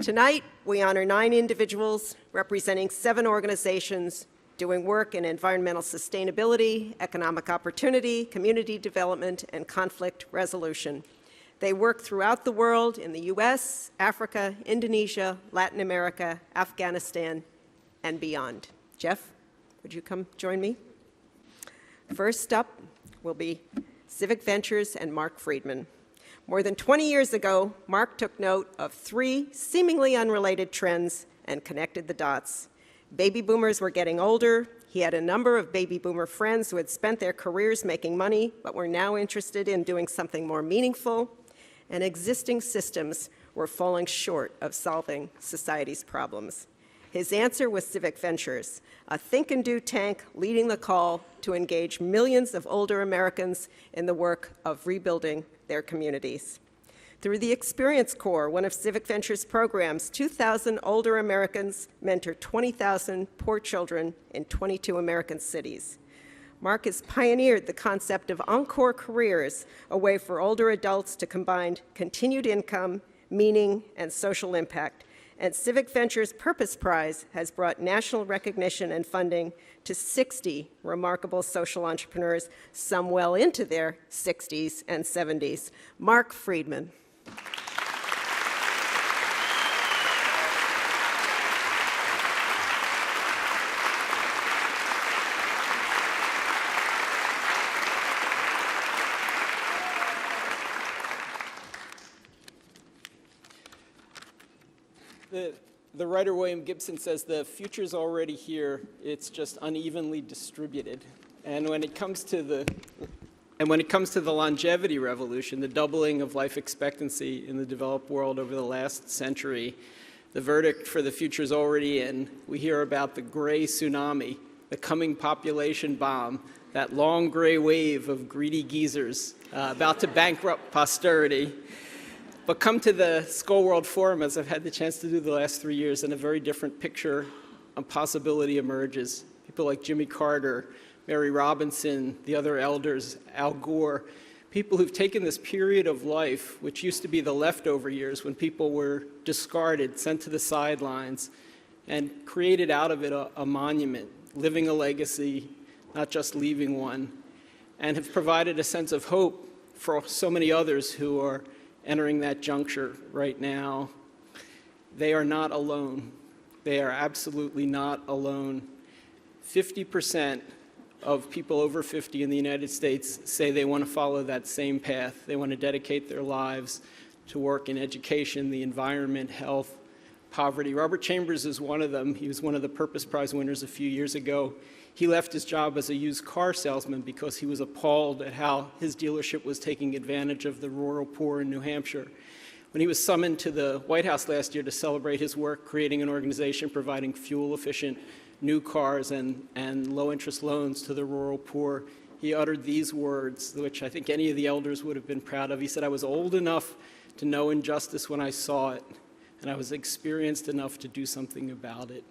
Tonight, we honor 9 individuals representing 7 organizations doing work in environmental sustainability, economic opportunity, community development, and conflict resolution. They work throughout the world in the US, Africa, Indonesia, Latin America, Afghanistan, and beyond. Jeff, would you come join me? First up will be Civic Ventures and Marc Freedman. More than 20 years ago, Marc took note of 3 seemingly unrelated trends and connected the dots. Baby boomers were getting older. He had a number of baby boomer friends who had spent their careers making money but were now interested in doing something more meaningful, and existing systems were falling short of solving society's problems. His answer was Civic Ventures, a think and do tank leading the call to engage millions of older Americans in the work of rebuilding their communities. Through the Experience Corps, one of Civic Ventures' programs, 2,000 older Americans mentor 20,000 poor children in 22 American cities. Marc has pioneered the concept of Encore Careers, a way for older adults to combine continued income, meaning, and social impact. And Civic Ventures Purpose Prize has brought national recognition and funding to 60 remarkable social entrepreneurs, some well into their 60s and 70s. Marc Freedman. The writer William Gibson says the future's already here, it's just unevenly distributed. And when it comes to the longevity revolution, the doubling of life expectancy in the developed world over the last century, the verdict for the future's already in. We hear about the gray tsunami, the coming population bomb, that long gray wave of greedy geezers about to bankrupt posterity. But come to the Skoll World Forum, as I've had the chance to do the last 3 years, and a very different picture of possibility emerges. People like Jimmy Carter, Mary Robinson, the other elders, Al Gore, people who've taken this period of life, which used to be the leftover years when people were discarded, sent to the sidelines, and created out of it a monument, living a legacy, not just leaving one, and have provided a sense of hope for so many others who are entering that juncture right now. They are not alone. They are absolutely not alone. 50% of people over 50 in the United States say they want to follow that same path. They want to dedicate their lives to work in education, the environment, health, poverty. Robert Chambers is one of them. He was one of the Purpose Prize winners a few years ago. He left his job as a used car salesman because he was appalled at how his dealership was taking advantage of the rural poor in New Hampshire. When he was summoned to the White House last year to celebrate his work creating an organization providing fuel-efficient new cars and low-interest loans to the rural poor, he uttered these words, which I think any of the elders would have been proud of. He said, "I was old enough to know injustice when I saw it, and I was experienced enough to do something about it."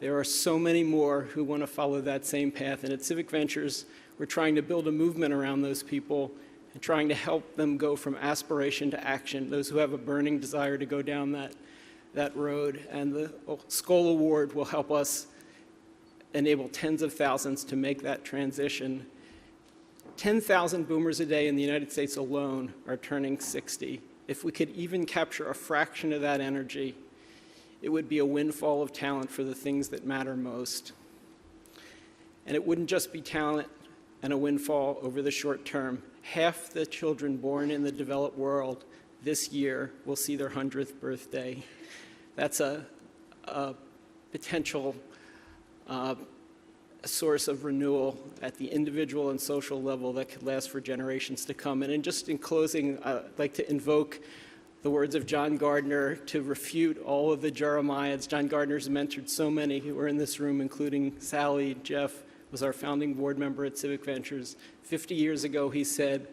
There are so many more who want to follow that same path, and at Civic Ventures, we're trying to build a movement around those people and trying to help them go from aspiration to action, those who have a burning desire to go down that road. And the Skoll Award will help us enable tens of thousands to make that transition. 10,000 boomers a day in the United States alone are turning 60. If we could even capture a fraction of that energy, it would be a windfall of talent for the things that matter most. And it wouldn't just be talent and a windfall over the short term. Half the children born in the developed world this year will see their 100th birthday. That's a potential source of renewal at the individual and social level that could last for generations to come. And just in closing, I'd like to invoke the words of John Gardner to refute all of the Jeremiahs. John Gardner's mentored so many who are in this room, including Sally. Jeff was our founding board member at Civic Ventures. 50 years ago, he said,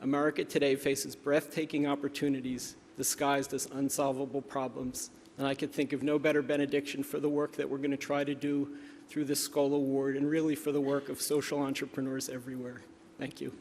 "America today faces breathtaking opportunities disguised as unsolvable problems." And I could think of no better benediction for the work that we're going to try to do through the Skoll Award and really for the work of social entrepreneurs everywhere. Thank you.